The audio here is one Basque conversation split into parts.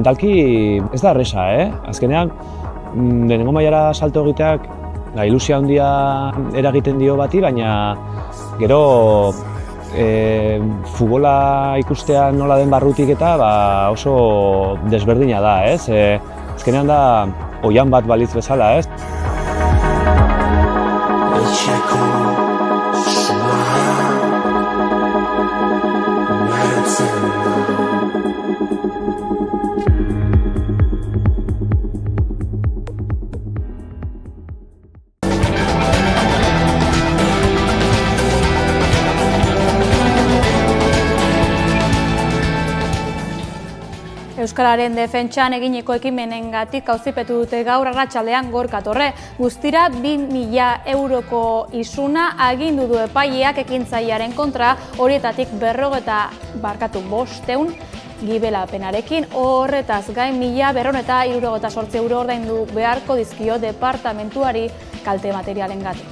Mentalki ez da erresa, Azkenean, lehenengo mailara salto egiteak ilusia handia eragiten dio bati, baina gero futbola ikustea nola den barrutik eta oso desberdina da, Azkenean da oihan bat balitz bezala, Euskararen defentsan eginiko ekimenengatik auzipetu dute gaur arratsaldean Gorka Torre. Guztira 2.000 euroko isuna agindu du epaileak ekintzailearen kontra, horietatik 500 gibelapenarekin. Horretaz gain 1.268 euro ordaindu beharko dizkio departamentuari kalte materialengatik.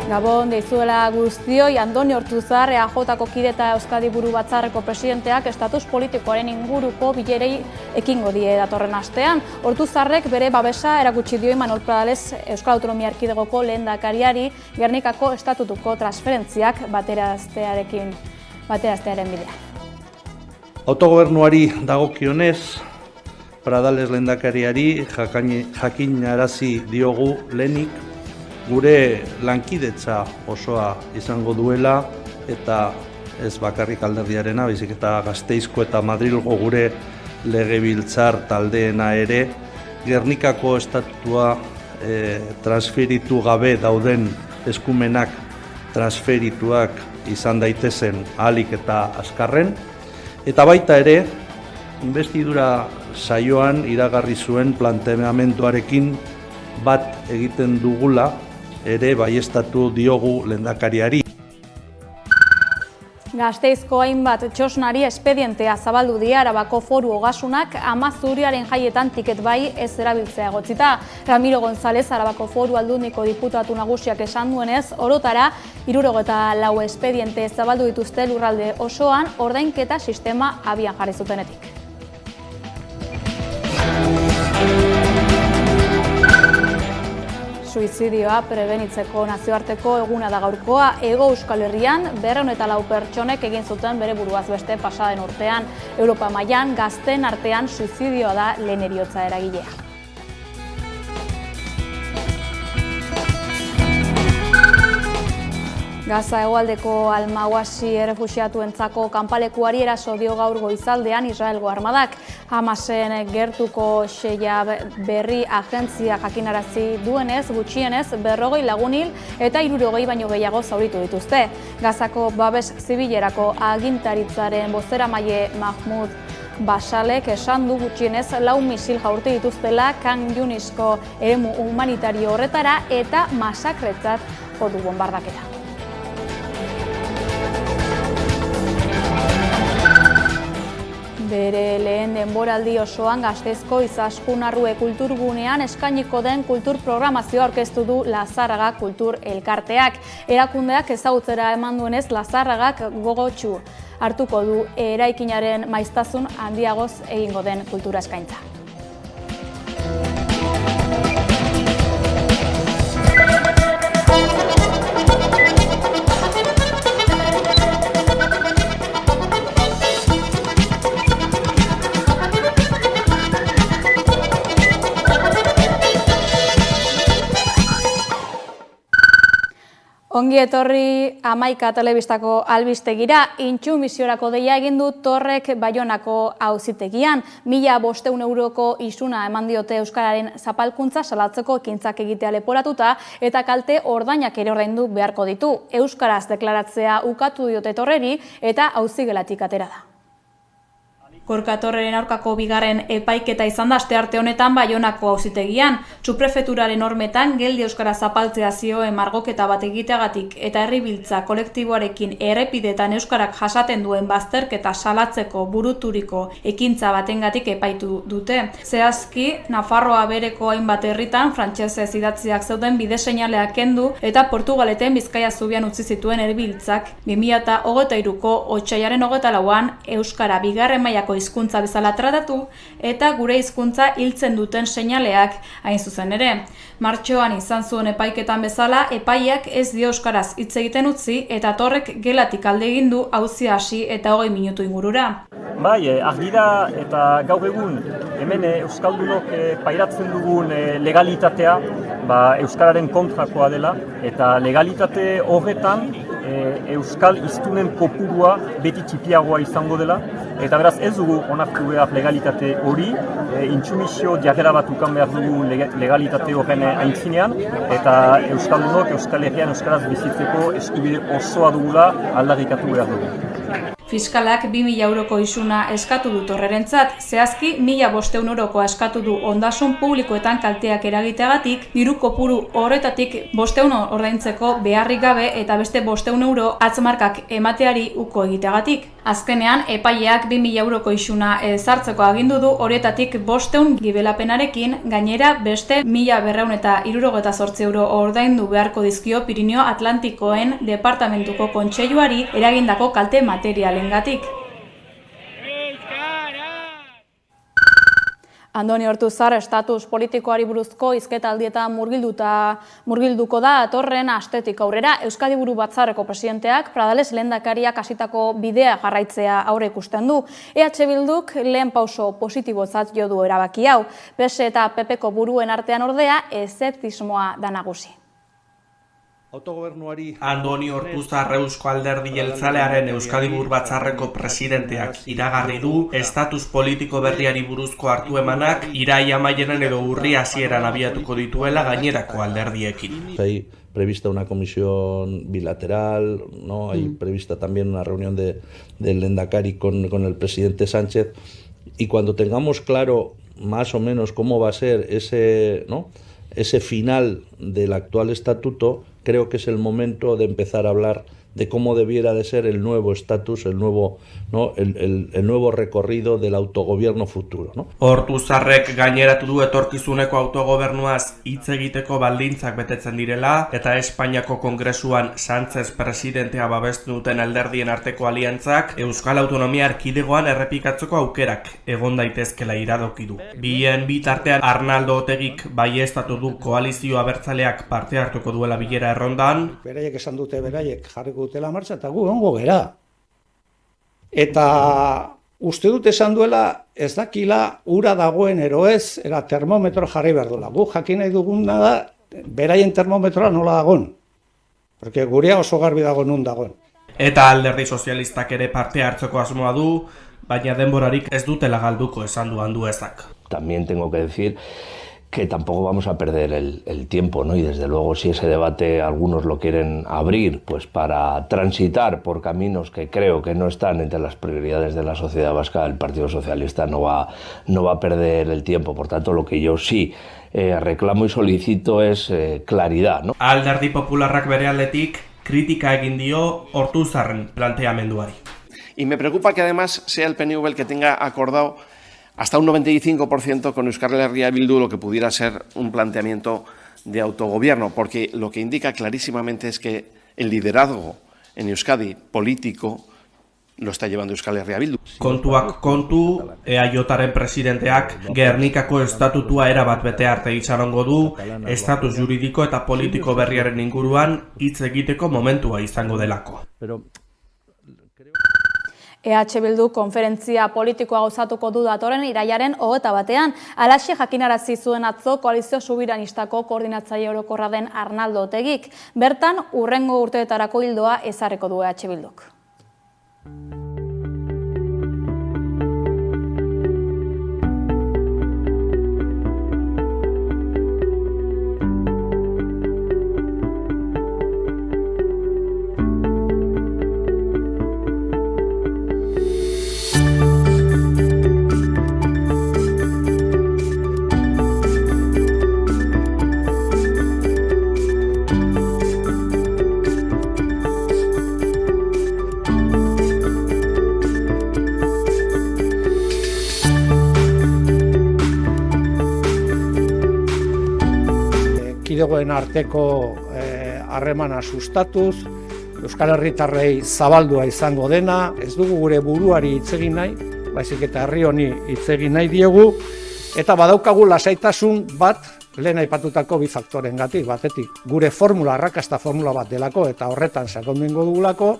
Gabon deizuela guztioi, Andoni Ortuzar, EAJ-ko kide eta Euskadi Buru Batzarreko presidenteak estatus politikoaren inguruko bilerei ekingo die datorren astean. Ortuzarrek bere babesa erakutsi dio Imanol Pradales Euskal Autonomia Erkidegoko lehendakariari Gernikako estatutuko transferentziak bateraztearen bidea. Autogobernuari dagokionez, Pradales lehendakariari jakinarazi diogu lehenik gure lankidetza osoa izango duela eta ez bakarrik alderdiarena, baizik eta Gasteizko eta Madrilgo gure legebiltzar taldeena ere, Gernikako estatutua transferitu gabe dauden eskumenak transferituak izan daitezen ahalik eta azkarren, eta baita ere, investidura saioan iragarri zuen planteamenduarekin bat egiten dugula, ere baieztatu diogu lehendakariari. Gasteizko hainbat txosnari espedientea zabaldu die Arabako Foru Ogasunak Amazuriaren jaietan tiket bai ez erabiltzea egotzita. Ramiro González Arabako Foru Aldundiko diputatu nagusiak esan duenez, orotara 74 espediente zabaldu dituzte lurralde osoan ordainketa sistema abian jarri zutenetik. Suizidioa prebenitzeko nazioarteko eguna da gaurkoa. Hego Euskal Herrian 204 pertsonek egin zuten bere buruaz beste pasaden urtean. Europa mailan gazteen artean suizidioa da lehen heriotza eragilea. Gaza hegoaldeko Almawasi errefuxiatuentzako kanpalekuari eraso dio gaur goizaldean Israelgo armadak. Hamasen gertuko Sheia Berri agentzia jakinarazi duenez, gutxienez 40 lagun hil eta 60 baino gehiago zauritu dituzte. Gazako babes zibilerako agintaritzaren bozeramaile Mahmoud Basalek esan du gutxienez 4 misil jaurti dituztela Khan Yuniseko eremu humanitario horretara eta masakretzat jo du bonbardaketa. Bere lehen denboraldi osoan Gasteizko Izaskun Arrue kulturgunean eskainiko den kultur programazioa aurkeztu du Lazarraga Kultur Elkarteak. Erakundeak ezagutzera eman duenez Lazarragak gogotsu hartuko du eraikinaren maiztasun handiagoz egingo den kultura eskaintza. Ongi etorri Hamaika telebistako albistegira, intsumiziorako deia egin du Torrek Baionako auzitegian. 1.500 euroko isuna eman diote Euskararen zapalkuntza salatzeko ekintzak egitea leporatuta eta kalte ordainak ere ordaindu beharko ditu. Euskaraz deklaratzea ukatu diote Torreri eta auzigelatik atera da. Gorka Torreren aurkako bigarren epaiketa izan da astearte honetan Baionako auzitegian. Txuprefeturaren normetan geldi euskara zapaltzea zioen margoketa bat egiteagatik eta herribiltza kolektiboarekin errepidetan euskarak jasaten duen bazterketa salatzeko buruturiko ekintza batengatik epaitu dute. Zehazki, Nafarroa bereko hainbat herritan frantsesez idatziak zeuden bide seinaleak kendu eta Portugaleten Bizkaia zubian utzi zituen herribiltzak 2023ko otsailaren 24an euskara bigarren mailako hizkuntza bezala tratatu eta gure hizkuntza hiltzen duten seinaleak hain zuzen ere. Martxoan izan zuen epaiketan bezala, epaiak ez dio euskaraz hitz egiten utzi eta Torrek gelatik alde egin du auzia hasi eta 20 minutu ingurura. Bai, argi da eta gaur egun hemen euskaldunok pairatzen dugun legalitatea euskararen kontrakoa dela eta legalitate horretan euskal hiztunen kopurua beti txipiagoa izango dela eta beraz ez dugu onartu behar legalitate hori, intsumisio jarrera bat ukan behar dugu legalitate horren aintzinean eta euskaldunok Euskal Herrian euskaraz bizitzeko eskubide osoa dugula aldarrikatu behar dugu. Fiskalak 2.000 euroko isuna eskatu du Torrerentzat, zehazki 1.500 eurokoa eskatu du ondasun publikoetan kalteak eragiteagatik, diru kopuru horretatik 500 ordaintzeko beharrik gabe eta beste 500 euro atzmarkak emateari uko egiteagatik. Azkenean, epaileak 2.000 euroko isuna ezartzeko agindu du horietatik 500 gibelapenarekin, gainera beste 1.268 euro ordaindu beharko dizkio Pirineo Atlantikoen Departamentuko Kontseiluari eragindako kalte materialengatik. Andoni Ortuzar estatus politikoari buruzko hizketaldieta murgilduko da datorren astetik aurrera. Euskadi Buru Batzarreko presidenteak Pradales lehendakariak hasitako bidea jarraitzea aurre ikusten du. EH Bilduk lehen pauso positibotzat jo du erabaki hau. PS eta PPko buruen artean ordea eszeptismoa da nagusi. Andoni Ortuzar Eusko Alderdi Jeltzalearen Euskadi Buru Batzarreko presidenteak iragarri du estatus politiko berriari buruzko hartu emanak iraila amaieran edo urri hasieran abiatuko dituela gainerako alderdiekin. Hay prevista una comisión bilateral, ¿no? Hay prevista también una reunión del Lehendakari con el presidente Sánchez y cuando tengamos claro más o menos cómo va a ser ese final del actual estatuto, creo que es el momento de empezar a hablar de cómo debiera de ser el nuevo estatus, el nuevo recorrido del autogobierno futuro, ¿no? Ortuzarrek gaineratu du etorkizuneko autogobernuaz hitz egiteko baldintzak betetzen direla eta Espainiako Kongresuan Sánchez presidentea babestu duten alderdien arteko aliantzak Euskal Autonomia Erkidegoan errepikatzeko aukerak egon daitezkela iradoki du. Bien bitartean Arnaldo Otegik baieztatu du koalizio abertzaleak parte hartuko duela bilera errondan. Beraiek esan dute beraiek jarriko dutela martxa eta gu ongo gera. Eta uste dut esan duela ez dakila ura dagoen ero ez, era termometro jarri behar duela. Gu jakin nahi duguna da beraien termometroa nola dagoen. Porque gurea oso garbi dago nun dagoen. Eta Alderdi Sozialistak ere parte hartzeko asmoa du, baina denborarik ez dutela galduko esan du Anduezak. También tengo que decir que tampoco vamos a perder el tiempo, ¿no? Y desde luego si ese debate algunos lo quieren abrir pues para transitar por caminos que creo que no están entre las prioridades de la sociedad vasca, el Partido Socialista no va a perder el tiempo. Por tanto, lo que yo sí reclamo y solicito es claridad, ¿no? Alderdi Popularrak bere aldetik kritika egin dio Ortuzarren planteamenduari. Y me preocupa que además sea el PNV el que tenga acordado hasta un 95% con Euskal Herria Bildu lo que pudiera ser un planteamiento de autogobierno, porque lo que indica clarísimamente es que el liderazgo en Euskadi político lo está llevando Euskal Herria Bildu. Kontuak kontu, EAJaren presidenteak Gernikako estatutua erabat bete arte itxarongo du, estatus juridiko eta politiko berriaren inguruan hitz egiteko momentua izango delako. EH Bildu konferentzia politikoa gauzatuko du datorren irailaren 21ean. Halaxe jakinarazi zuen atzo koalizio sobiranistako koordinatzaile orokorra den Arnaldo Otegik. Bertan, hurrengo urteetarako ildoa ezarriko du EH Bilduk. erkidegoen arteko harremana sustatuz, Euskal Herritarrei zabaldua izango dena, ez dugu gure buruari hitz egin nahi, baizik eta herri honi hitz egin nahi diegu, eta badaukagu lasaitasun bat lehen aipatutako bi faktorengatik, batetik gure formula, arrakasta formula bat delako eta horretan sakonduko dugulako,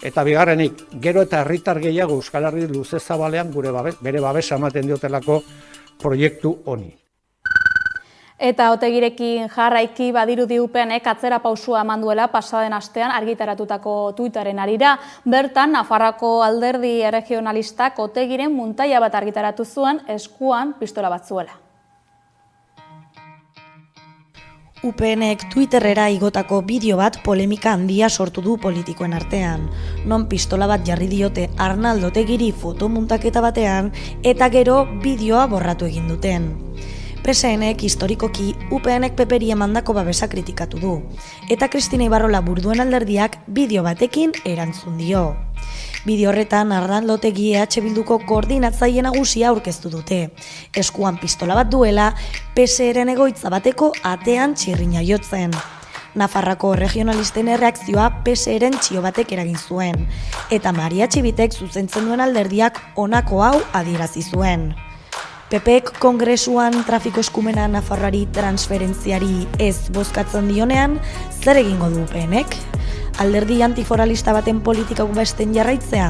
eta bigarrenik, gero eta herritar gehiago Euskal Herri luze zabalean bere babesa ematen diotelako proiektu honi. Eta Otegirekin jarraiki badirudi UPNek atzera pausua eman duela pasaden astean argitaratutako Twitteren harira. Bertan, Nafarroako alderdi erregionalistak Otegiren muntaia bat argitaratu zuen eskuan pistola bat zuela. UPNek Twitterrera igotako bideo bat polemika handia sortu du politikoen artean. Non pistola bat jarri diote Arnaldo Otegiri fotomuntaketa batean eta gero bideoa borratu egin duten. PSNek historikoki UPNek PPri emandako babesa kritikatu du. Eta Kristina Ibarrola burduen alderdiak bideo batekin erantzun dio. Bideo horretan Arnaldo Otegi EH Bilduko koordinatzaile nagusia aurkeztu dute. Eskuan pistola bat duela, PSeren egoitza bateko atean txirrina jotzen. Nafarroako regionalisten erreakzioa PSeren txio batek eragin zuen. Eta Maria Txibitek zuzentzen duen alderdiak honako hau adierazi zuen. PPek kongresuan trafiko eskumena Nafarroari transferentziari ez bozkatzen dionean, zer egingo du UPNek? Alderdi antiforalista baten politikak besten jarraitzea?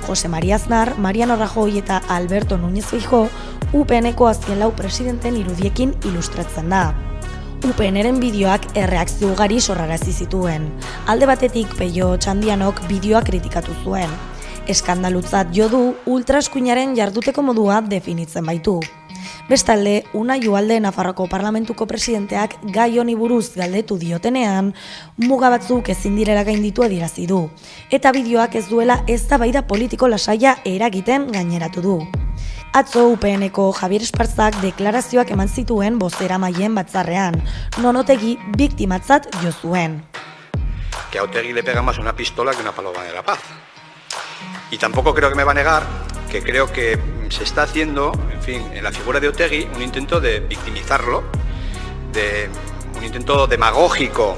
Jose Maria Aznar, Mariano Rajoy eta Alberto Núñez Feijóo UPNeko azken lau presidenten irudiekin ilustratzen da. UPNren bideoak erreakzio ugari sorrarazi zituen. Alde batetik Peio Txandianok bideoa kritikatu zuen. Eskandalutzat jo du ultraeskuinaren jarduteko modua definitzen baitu. Bestalde, Unai Ugalde Nafarroako Parlamentuko presidenteak gai honi buruz galdetu diotenean, muga batzuk ezin direla gainditu adierazi du. Eta bideoak ez duela eztabaida politiko lasaia eragiten gaineratu du. Atzo UPNeko Javier Esparzak deklarazioak eman zituen bozeramaileen batzarrean, non Otegi biktimatzat jo zuen. Que a Otegi le pega más una pistola que una paloma de la paz. Y tampoco creo que me va a negar que creo que se está haciendo, en fin, en la figura de Otegi, un intento de victimizarlo, un intento demagógico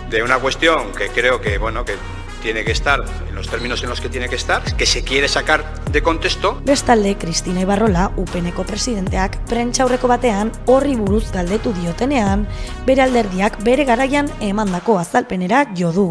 de una cuestión que creo que, bueno, que tiene que estar en los términos en los que tiene que estar, que se quiere sacar de contexto. Bestalde, Kristina Ibarrola, UPNeko presidenteak, prentsaurreko batean horri buruz galdetu diotenean, bere alderdiak bere garaian emandako azalpenera jo du.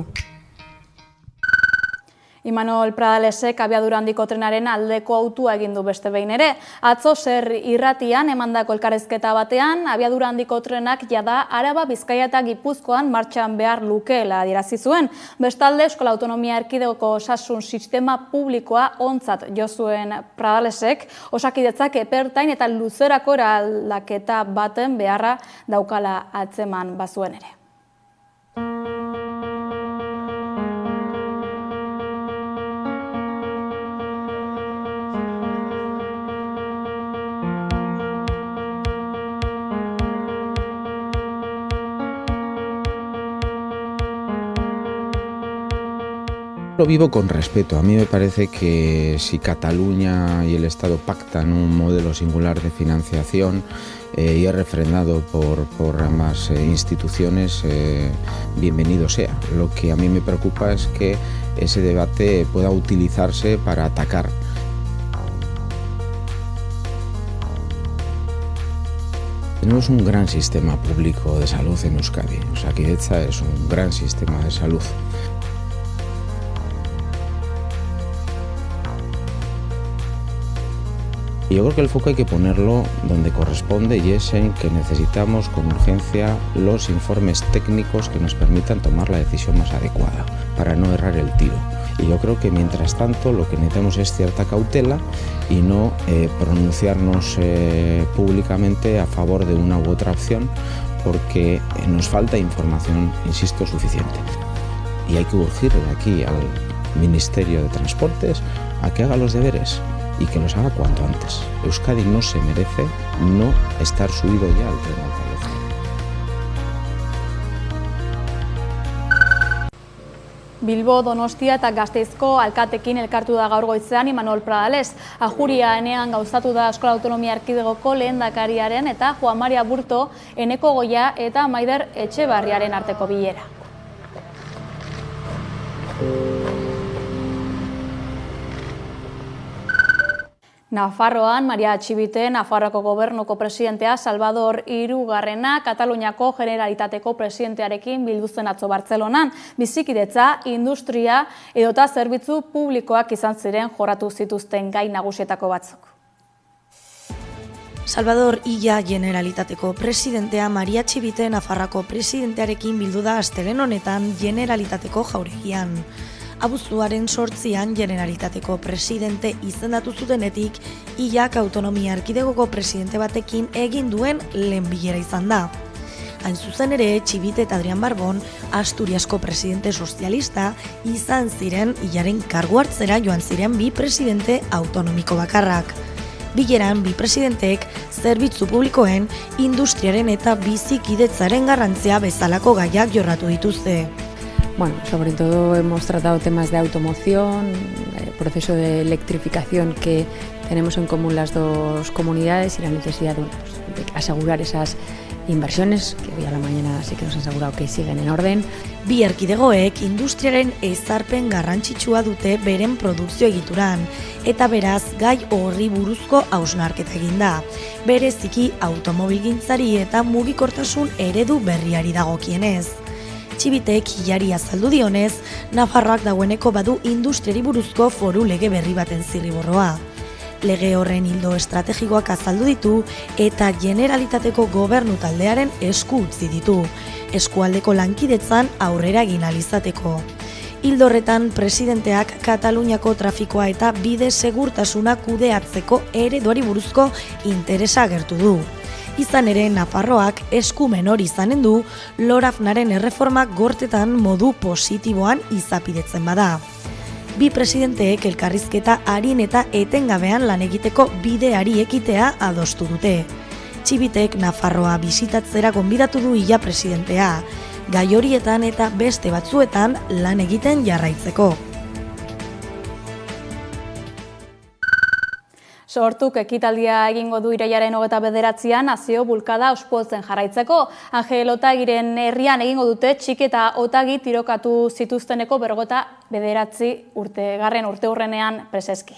Imanol Pradalesek abiadura handiko trenaren aldeko autua egin du beste behin ere. Atzo Zer irratian emandako elkarrizketa batean, abiadura handiko trenak jada Araba, Bizkaia eta Gipuzkoan martxan behar lukeela adierazi zuen. Bestalde, Euskal Autonomia Erkidegoko osasun sistema publikoa ontzat jo zuen Pradalesek, Osakidetzak epertain eta luzerako eraldaketa baten beharra daukala atzeman bazuen ere. Lo vivo con respeto. A mí me parece que si Cataluña y el Estado pactan un modelo singular de financiación y es refrendado por ambas instituciones, bienvenido sea. Lo que a mí me preocupa es que ese debate pueda utilizarse para atacar. Tenemos un gran sistema público de salud en Euskadi. Osakidetza es un gran sistema de salud. Yo creo que el foco hay que ponerlo donde corresponde y es en que necesitamos con urgencia los informes técnicos que nos permitan tomar la decisión más adecuada para no errar el tiro. Y yo creo que mientras tanto lo que necesitamos es cierta cautela y no pronunciarnos públicamente a favor de una u otra opción porque nos falta información, insisto, suficiente. Y hay que urgir de aquí al Ministerio de Transportes a que haga los deberes y que los haga cuanto antes. Euskadi no se merece no estar subido ya al tren de alta velocidad. Bilbo, Donostia eta Gasteizko alkatekin elkartu da gaur goizean Imanol Pradales. Ajuria enean gauzatu da Euskal Autonomia Erkidegoko lehendakariaren eta Juan Maria Burto, Eneko Goia eta Maider Etxebarriaren arteko bilera. Nafarroan, Maria Txibite, Nafarroako gobernuko presidentea Salvador Hirugarrena, Kataluniako Generalitateko presidentearekin bildu zen atzo Bartzelonan. Bizikidetza, industria edota zerbitzu publikoak izan ziren jorratu zituzten gai nagusietako batzuk. Salvador Illa Generalitateko presidentea Maria Txibite Nafarroako presidentearekin bildu da astelehen honetan Generalitateko jauregian. Abuztuaren 8an Generalitateko presidente izendatu zutenetik, Illak Autonomia Erkidegoko presidente batekin egin duen lehen bilera izan da. Hain zuzen ere, Txibite eta Adrian Barbon, Asturiasko presidente sozialista, izan ziren Illaren kargu hartzera joan ziren bi presidente autonomiko bakarrak. Bileran, bi presidenteek zerbitzu publikoen, industriaren eta bizikidetzaren garrantzia bezalako gaiak jorratu dituzte. Bueno, sobre todo hemos tratado temas de automoción, el proceso de electrificación que tenemos en común las dos comunidades y la necesidad de asegurar esas inversiones, que hoy a la mañana sí que nos han asegurado que siguen en orden. Bi erkidegoek industriaren ezarpen garrantzitsua dute beren produkzio egituran, eta beraz gai horri buruzko hausnarketa egin da. Bereziki automobilgintzari eta mugikortasun eredu berriari dagokienez. Txibitek Illari azaldu dionez, Nafarroak dagoeneko badu industriari buruzko foru lege berri baten zirriborroa. Lege horren ildo estrategikoak azaldu ditu eta Generalitateko gobernu taldearen esku utzi ditu, eskualdeko lankidetzan aurrera egin ahal izateko. Ildo horretan presidenteak Kataluniako trafikoa eta bide segurtasuna kudeatzeko ereduari buruzko interesa agertu du. Izan ere, Nafarroak eskumen hori izanen du Lorafnaren erreformak gortetan modu positiboan izapidetzen bada. Bi presidenteek elkarrizketa arin eta etengabean lan egiteko bideari ekitea adostu dute. Txibitek Nafarroa bisitatzera gonbidatu du Illa presidentea, gai horietan eta beste batzuetan lan egiten jarraitzeko. Sortuk ekitaldia egingo du irailaren 29an Nazio Bulkada ospotzen jarraitzeko. Angel Otagiren herrian egingo dute Txiki eta Otagi tirokatu zituzteneko 59. urteurrenean preseski.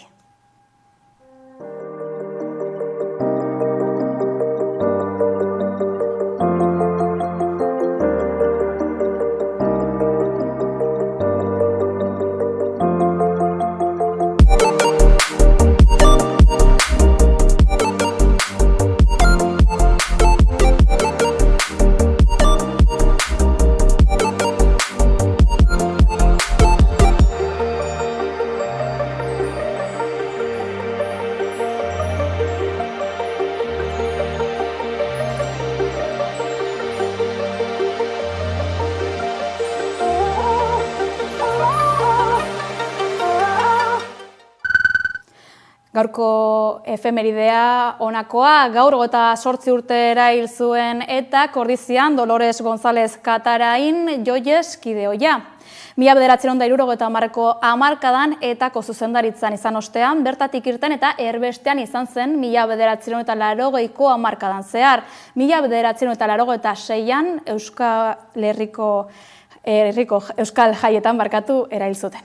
Gaurko efemeridea honakoa, gaur 28 urtera hil zuen eta Ordizian Dolores González Katarain Joyes kideoia. 1970ko hamarkadan etako zuzendaritzan izan ostean, bertatik irten eta erbestean izan zen 1980ko hamarkadan zehar. 1986an Euskal Jaietan erail zuten.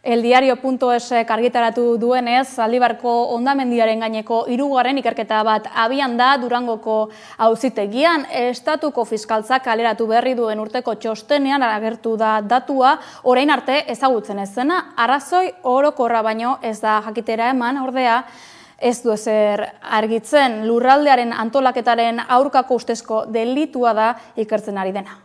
Eldiario.es argitaratu duenez, Zaldibarko hondamendiaren gaineko 3. ikerketa bat abian da Durangoko auzitegian. Estatuko fiskaltzak kaleratu berri duen urteko txostenean agertu da datua, orain arte ezagutzen ez zena, arrazoi orokorra baino ez da jakitera eman, ordea ez du ezer argitzen. Lurraldearen antolaketaren aurkako ustezko delitua da ikertzen ari dena.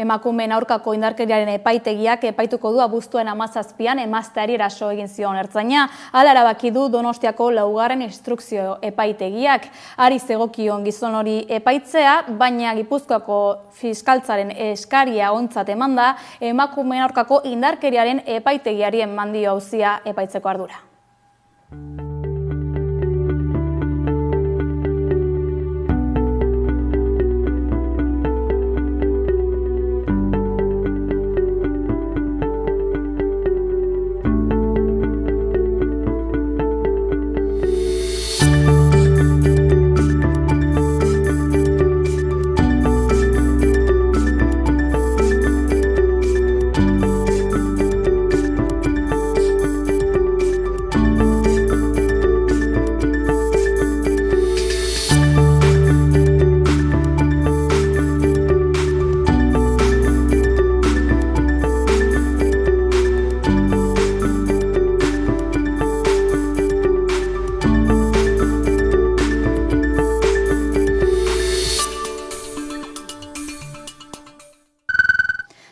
Emakumeen aurkako indarkeriaren epaitegiak epaituko du abuztuaren 17an emazteari eraso egin zion ertzaina. Hala erabaki du Donostiako 4. instrukzio epaitegiak. Ari zegokion gizon hori epaitzea, baina Gipuzkoako fiskaltzaren eskaria ontzat emanda, emakumeen aurkako indarkeriaren epaitegiari eman dio auzia epaitzeko ardura.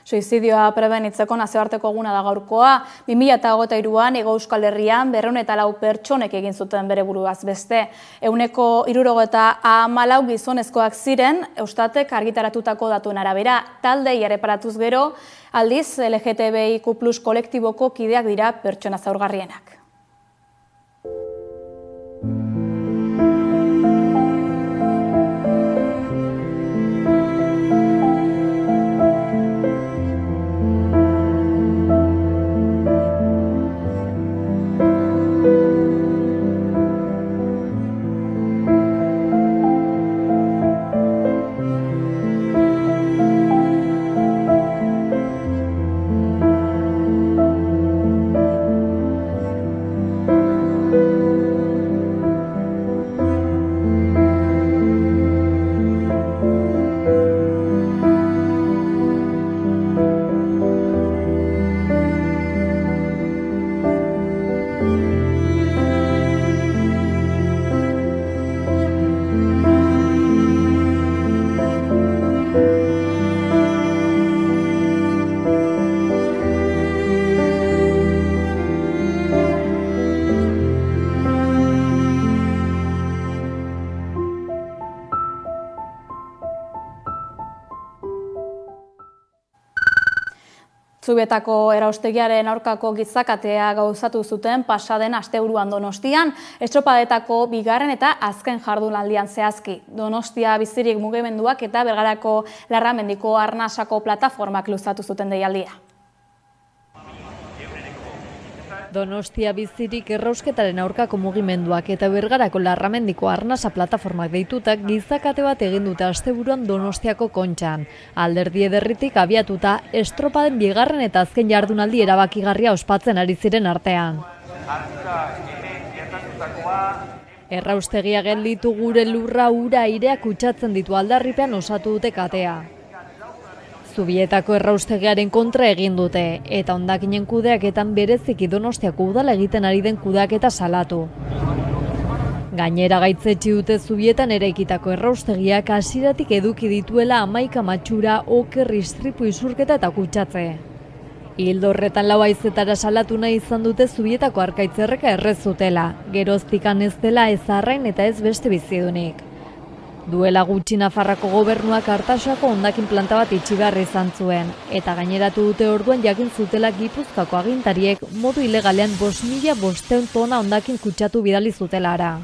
Suizidioa prebenitzeko nazioarteko eguna da gaurkoa. 2023an Hego Euskal Herrian 204 pertsonek egin zuten bere buruaz beste. 174 gizonezkoak ziren, Eustatek argitaratutako datuen arabera. Taldei erreparatuz gero, aldiz LGTBIQ+ kolektiboko kideak dira pertsona zaurgarrienak. Zubietako eraustegiaren aurkako gizakatea gauzatu zuten pasaden asteburuan Donostian, estropadetako 2. eta azken jardunaldian zehazki. Donostia bizirik mugimenduak eta Bergarako Larramendiko Arnasako plataformak luzatu zuten deialdia. Donostia bizirik errausketaren aurkako mugimenduak eta Bergarako Larramendiko arnasa plataformak deitutak gizakate bat egin dute asteburuan Donostiako Kontxan. Alderdi Ederritik abiatuta estropaden bigarren eta azken jardunaldi erabakigarria ospatzen ari ziren artean. Erraustegia gelditu gure lurra ura airea kutsatzen ditu aldarripean osatu dute katea. Zubietako erraustegiaren kontra egin dute, eta hondakinen kudeaketan bereziki Donostiako udala egiten ari den kudeaketa salatu. Gainera gaitzetsi dute Zubietan eraikitako erraustegiak hasieratik eduki dituela 11 matxura, oker, istripu, isurketa eta kutsatze. Ildo horretan 4 haizetara salatu nahi izan dute Zubietako arkaitzerreka errezutela, geroztikan ez dela ez arrain eta ez beste bizidunik. Duela gutxi Nafarrako gobernuak Artasako hondakin planta bat itxi behar izan zuen, eta gaineratu dute orduan jakin zutela Gipuzkoako agintariek modu ilegalean 5.500 tona hondakin kutsatu bidali zutelara.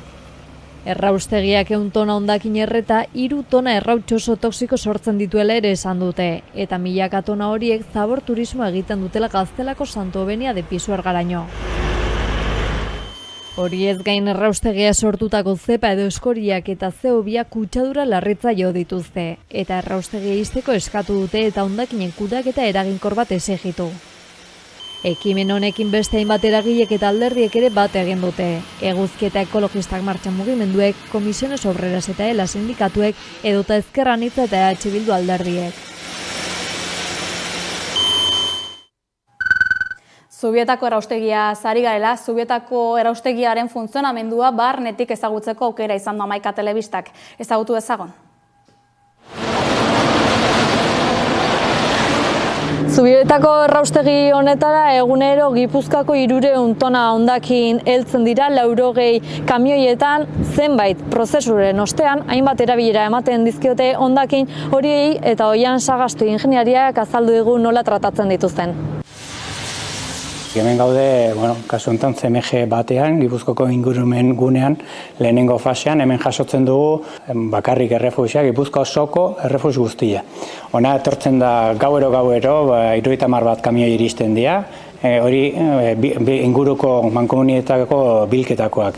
Erraustegiak 100 tona hondakin erreta 3 tona errautz oso toxiko sortzen dituela ere esan dute, eta milaka tona horiek zabor turismo egiten dutela Gaztelako Santo Benia de Pisuergaraino. Hori ez gain erraustegia sortutako zepa edo eskoriak eta zeobia kutsadura larritza jo dituzte, eta erraustegia ixteko eskatu dute eta hondakinen kudeaketa eraginkor bat exigitu. Ekimen honekin beste hainbat eragilek eta alderdiek ere bat egin dute. Eguzkieta ekologistak martxan mugimenduek, Komisiones Obreras eta ELA sindikatuek, edota Ezker Anitza eta EH Bildu alderdiek. Zubietako erraustegia ari garela, Zubietako erraustegiaren funtzionamendua barnetik ezagutzeko aukera izan du Hamaika Telebistak. Ezagutu dezagon. Zubietako erraustegi honetara egunero Gipuzkoako 300 tona hondakin heltzen dira 80 kamioietan, zenbait prozesuren ostean hainbat erabilera ematen dizkiote hondakin horiei eta Oian Sagastu ingeniariak azaldu digu nola tratatzen dituzten. Hemen gaude, kasu honetan CMG batean, Gipuzkoako ingurumen gunean, lehenengo fasean, hemen jasotzen dugu bakarrik errefusia, Gipuzko osoko errefus guztia. Hona etortzen da gauero, 70 bat kamioi iristen dira, hori inguruko mankomunietako bilketakoak,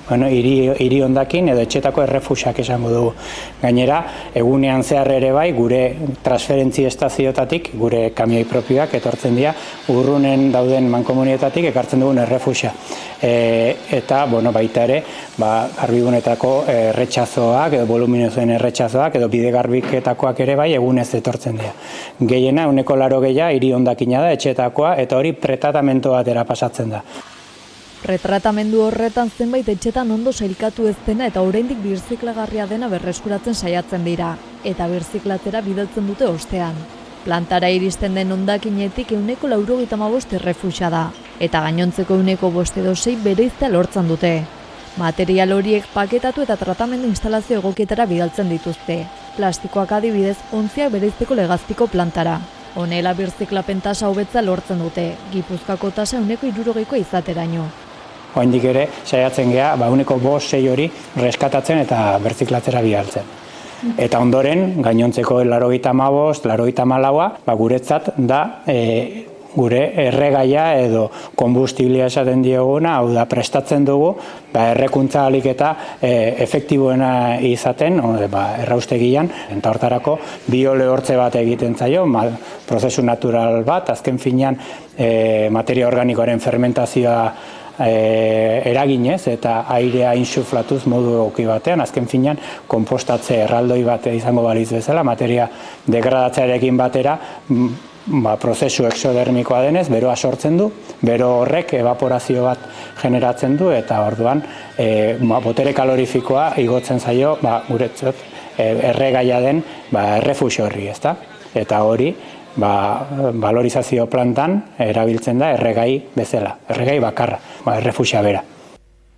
hiri hondakin edo etxetako errefusiak esango dugu. Gainera, egunean zehar ere bai, gure transferentzi estazioetatik, gure kamioi propioak etortzen dira, urrunen dauden mankomunietatik ekartzen dugun errefusia. Eta, baita ere, garbigunetako erretxazoak, edo voluminozoen erretxazoak, edo bidegarbiketakoak ere bai, egunez etortzen dira. Gehiena, 80% hiri hondakina da, etxetakoa, eta hori pretratamendu batera pasatzen da. Retratamendu horretan zenbait etxetan ondo sailkatu ez dena eta oraindik birziklagarria dena berreskuratzen saiatzen dira, eta birziklatzera bidaltzen dute ostean. Plantara iristen den hondakinetik 95 errefusia da, eta gainontzeko 5 edo 6 bereiztea lortzen dute. Material horiek paketatu eta tratamendu instalazio egokietara bidaltzen dituzte. Plastikoak adibidez, ontziak bereizteko legazpiko plantara. Honela birziklapen tasa hobetza lortzen dute, Gipuzkoako tasa 60 izateraino. Oraindik ere saiatzen gea 5-6 hori reskatatzen eta birziklatzera bidaltzen. Eta ondoren gainontzeko 85, 84 guretzat da gure erregaia edo konbustiblia esaten dioguna, hau da prestatzen dugu, errekuntza ahalik eta efektiboena izaten, erraustegian, eta hortarako biolehortze bat egiten zaio, prozesu natural bat, azken finean materia organikoaren fermentazioa eraginez eta airea insuflatuz modu egoki batean, azken finean konpostatze erraldoi bat izango balitz bezala, materia degradatzearekin batera, prozesu exodermikoa denez, beroa sortzen du, bero horrek evaporazio bat generatzen du, eta orduan botere kalorifikoa igotzen zaio, guretzat, erregaia den errefusio horri, ezta? Eta hori, valorizazio plantan erabiltzen da erregai bezala, erregai bakarra, errefusia bera.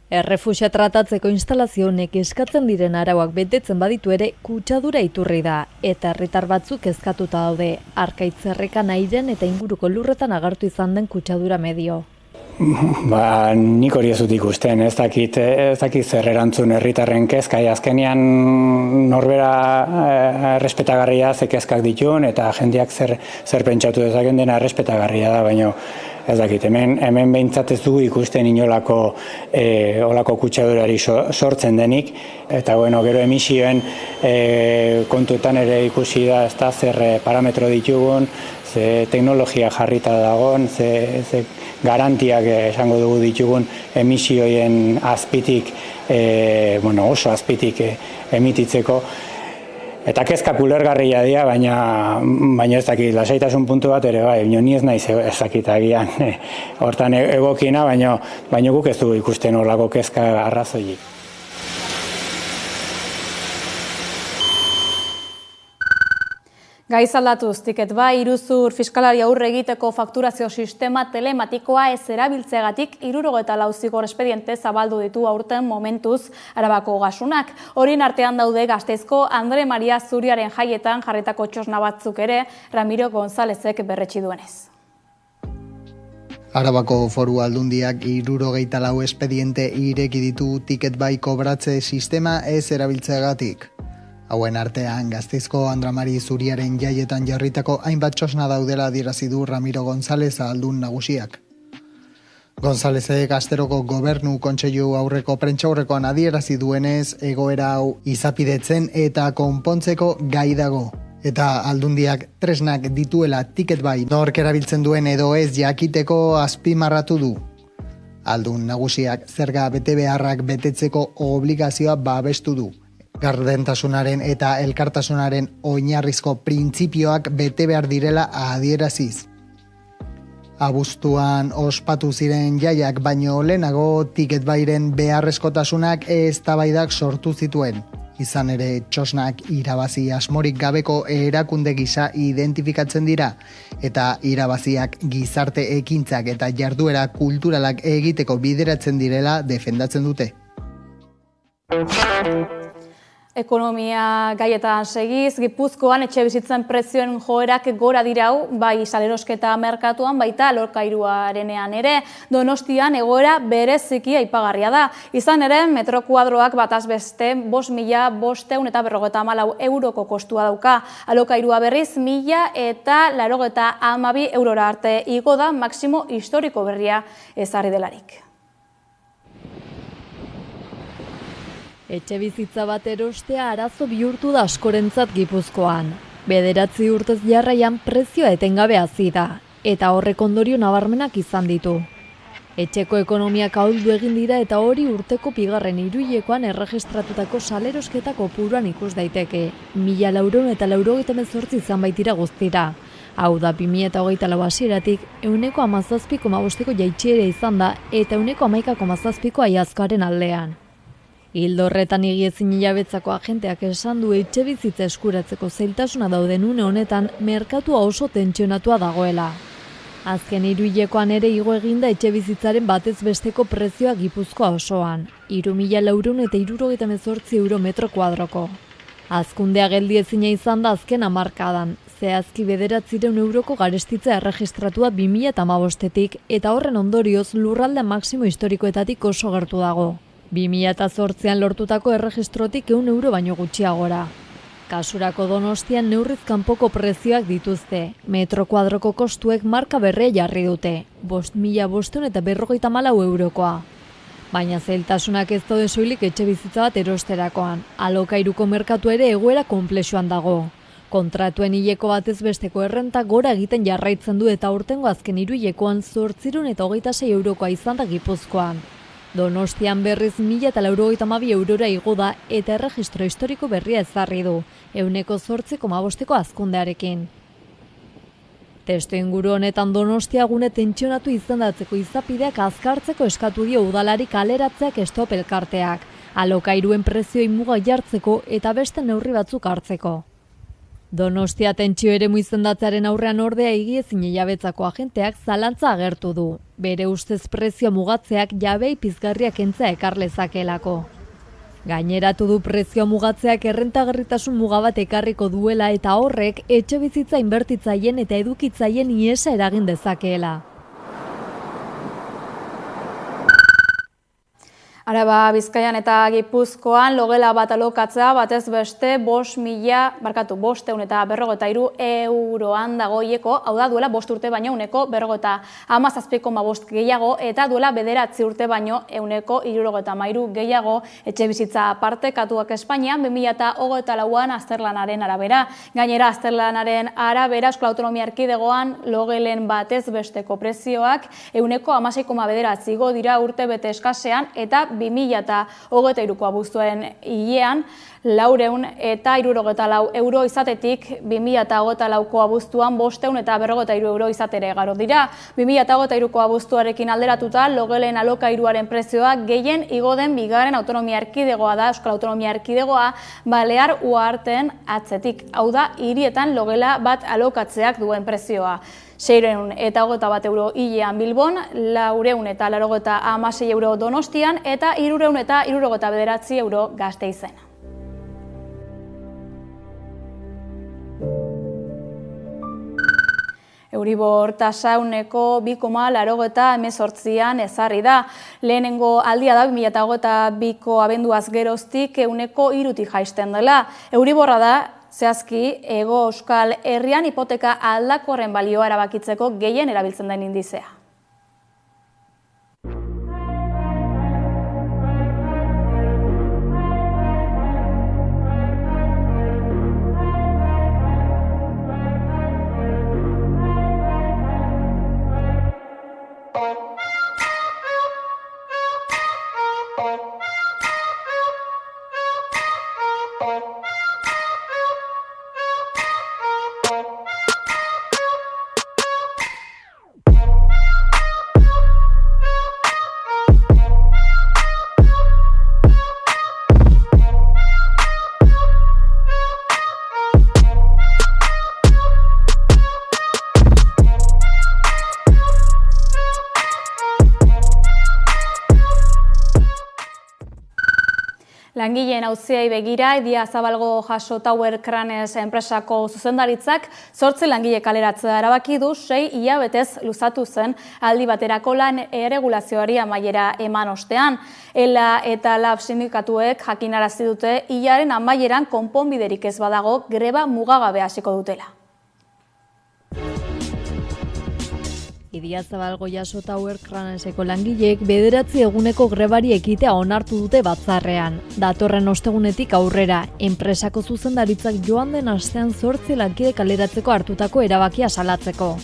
Errefusia tratatzeko instalazio honek eskatzen diren arauak betetzen baditu ere kutsadura iturri da, eta herritar batzuk kezkatuta daude, Arkaitzerrekan airen eta inguruko lurretan agertu izan den kutsadura medio. Nik hori ez dut ikusten, ez dakit zer erantzun herritarren kezka, azkenean norbera errespetagarria ze kezkak dituen eta jendeak zer pentsatu dezaken dena errespetagarria da, baina ez dakit, hemen behintzat ez dugu ikusten inolako kutsadurari sortzen denik, eta gero emisioen kontuetan ere ikusi da ez da zer parametro ditugun, ze teknologia jarrita dagoen, ze garantiak esango dugu ditugun emisioien azpitik, oso azpitik emititzeko. Eta kezkak ulergarria dira, baina ez dakit, lasaitasun puntu bat ere bai, ni ez naiz ez dakit agian hortan egokiena, baina guk ez dugu ikusten horlako kezka arrazoirik. Gaiz aldatuz, Ticket Buy iruzur fiskalari aurre egiteko fakturazio sistema telematikoa ez erabiltzeagatik 64 zigor espediente zabaldu ditu aurten momentuz Arabako Ogasunak. Horien artean daude Gasteizko Andre Maria Zuriaren jaietan jarritako txosna batzuk ere, Ramiro Gonzálezek berretsi duenez. Arabako Foru Aldundiak 64 espediente ireki ditu Ticket Buy kobratze sistema ez erabiltzeagatik. Hauen artean, Gasteizko Andre Maria Zuriaren jaietan jarritako hainbat txosna daudela adierazi du Ramiro González aldun nagusiak. Gonzálezek asteroko gobernu kontseilu aurreko prentsaurrekoan adierazi duenez, egoera hau izapidetzen eta konpontzeko gai dago. Eta aldundiak tresnak dituela Ticket Buy nork erabiltzen duen edo ez jakiteko azpimarratu du. Aldun nagusiak zerga betebeharrak betetzeko obligazioa babestu du. Gardentasunaren eta elkartasunaren oinarrizko printzipioak bete behar direla adieraziz. Abuztuan ospatu ziren jaiak baino lehenago Ticket Buyren beharrezkotasunak eztabaidak sortu zituen. Izan ere txosnak irabazi asmorik gabeko erakunde gisa identifikatzen dira eta irabaziak gizarte ekintzak eta jarduera kulturalak egiteko bideratzen direla defendatzen dute. Ekonomia gaietan segiz, Gipuzkoan etxebizitzen prezioen joerak gora dirau, bai salerosketa merkatuan, baita alokairuarenean ere. Donostian egoera bereziki aipagarria da. Izan ere, metro kuadroak bataz beste 5.554 euroko kostua dauka. Alokairua berriz 1.000 eta 92 eurora arte igo da maksimo historiko berria ezarri delarik. Etxebizitza bat erostea arazo bihurtu da askorentzat Gipuzkoan. 9 urtez jarraian prezioa etengabe hazi da, eta horrek ondorio nabarmenak izan ditu. Etxeko ekonomiak ahuldu egin dira eta hori urteko bigarren hiruhilekoan erregistratutako salerosketa kopuruan ikus daiteke. 1.498 izan baitira guztira. Hau da 2024 hasieratik 17,5ko jaitsiera izan da eta 11,7ko aiazkoaren aldean. Ildo horretan egiezin hilabetzako agenteak esan du etxebizitza eskuratzeko zailtasuna dauden une honetan merkatua oso tentsionatua dagoela. Azken hiruhilekoan ere igo eginda etxebizitzaren batez besteko prezioa Gipuzkoa osoan, 3.478 euro metro kuadroko. Hazkundea geldiezina izan da azken hamarkadan, zehazki 900 euroko garestitza erregistratua 2015-tik eta horren ondorioz lurralde maksimo historikoetatik oso gertu dago. 2008an lortutako erregistrotik 100 euro baino gutxiagora. Kasurako Donostian neurriz kanpoko prezioak dituzte. Metro kuadroko kostuek marka berrea jarri dute, 5.554 eurokoa. Baina zailtasunak ez daude soilik etxebizitza bat erosterakoan. Alokairuko merkatu ere egoera konplexuan dago. Kontratuen hileko batez besteko errenta gora egiten jarraitzen du eta urtengo azken hiruhilekoan 826 eurokoa izan da Gipuzkoan. Donostian berriz 1.092 eurora igo da eta erregistro historiko berria ezarri du, 8,5ko hazkundearekin. Testu inguru honetan Donostia gune tentsionatu izendatzeko izapideak azkartzeko eskatu dio udalari kaleratzeak stop elkarteak, alokairuen prezioi muga jartzeko eta beste neurri batzuk hartzeko. Donostia tentsio eremu izendatzearen aurrean ordea egiezin hilabetzako agenteak zalantza agertu du. Bere ustez prezio mugatzeak jabei pizgarriak kentzea ekar lezakeelako. Gaineratu du prezio mugatzeak errentagarritasun muga bat ekarriko duela eta horrek etxebizitza inbertitzaien eta edukitzaien iesa eragin dezakeela. Araba, Bizkaian eta Gipuzkoan logela bat alokatzea batez beste 5.553 euroan dagoieko, hau da duela 5 urte baino ehuneko 57,5 gehiago eta duela 9 urte baino ehuneko 73 gehiago etxebizitza partekatuak Espainian 2024an azterlanaren arabera. Gainera azterlanaren arabera Euskal Autonomia Erkidegoan logelen batez besteko prezioak ehuneko 16,9 igo dira urte bete eskasean eta 2023ko abuztuaren hilean 464 euro izatetik 2024ko abuztuan 553 euro izatere igaro dira. 2023ko abuztuarekin alderatuta logelen alokairuaren prezioa gehien igo den bigarren autonomia erkidegoa da Euskal Autonomia Erkidegoa Balear uharteen atzetik. Hau da, hirietan logela bat alokatzeak duen prezioa. 621 euro hilean Bilbon, 496 euro Donostian eta 369 euro Gasteizen. Euribor tasa ehuneko 2,88an ezarri da. Lehenengo aldia da 2022ko abenduaz geroztik ehuneko 3tik jaisten dela. Euriborra da zehazki Hego Euskal Herrian hipoteka aldakorren balioa erabakitzeko gehien erabiltzen den indizea. Langileen auziei begira, Edia Zabalgo Jaso Tower Cranes enpresako zuzendaritzak 8 langile kaleratzea erabaki du 6 hilabetez luzatu zen aldi baterako lan erregulazioari amaiera eman ostean. ELA eta LAB sindikatuek jakinarazi dute hilaren amaieran konponbiderik ez badago greba mugagabe hasiko dutela. Edia Zabalgo Jaso Tower Craneseko langileek 9 eguneko grebari ekitea onartu dute batzarrean. Datorren ostegunetik aurrera, enpresako zuzendaritzak joan den astean 8 lankide kaleratzeko hartutako erabakia salatzeko.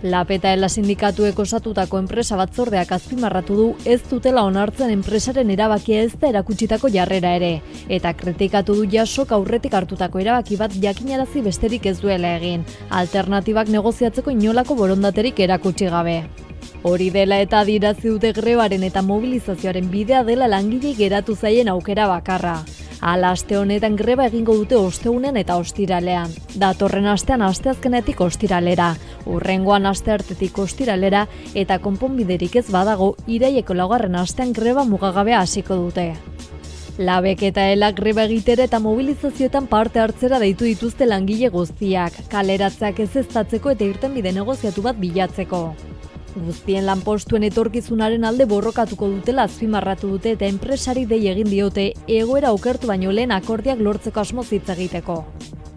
LAB eta ELA sindikatuek osatutako enpresa batzordeak azpimarratu du ez dutela onartzen enpresaren erabakia ez da erakutsitako jarrera ere, eta kritikatu du Jasok aurretik hartutako erabaki bat jakinarazi besterik ez duela egin, alternatibak negoziatzeko inolako borondaterik erakutsi gabe. Hori dela eta adierazi dute grebaren eta mobilizazioaren bidea dela langilei geratu zaien aukera bakarra. Hala aste honetan greba egingo dute ostegunean eta ostiralean. Datorren astean asteazkenetik ostiralera, hurrengoan asteartetik ostiralera eta konponbiderik ez badago iraileko 4. astean greba mugagabea hasiko dute. LABek eta ELAk greba egitere eta mobilizazioetan parte hartzera deitu dituzte langile guztiak, kaleratzeak ezeztatzeko eta irtenbide negoziatu bat bilatzeko. Guztien lanpostuen etorkizunaren alde borrokatuko dutela azpimarratu dute eta enpresari dei egin diote egoera okertu baino lehen akordiak lortzeko asmoz hitz egiteko.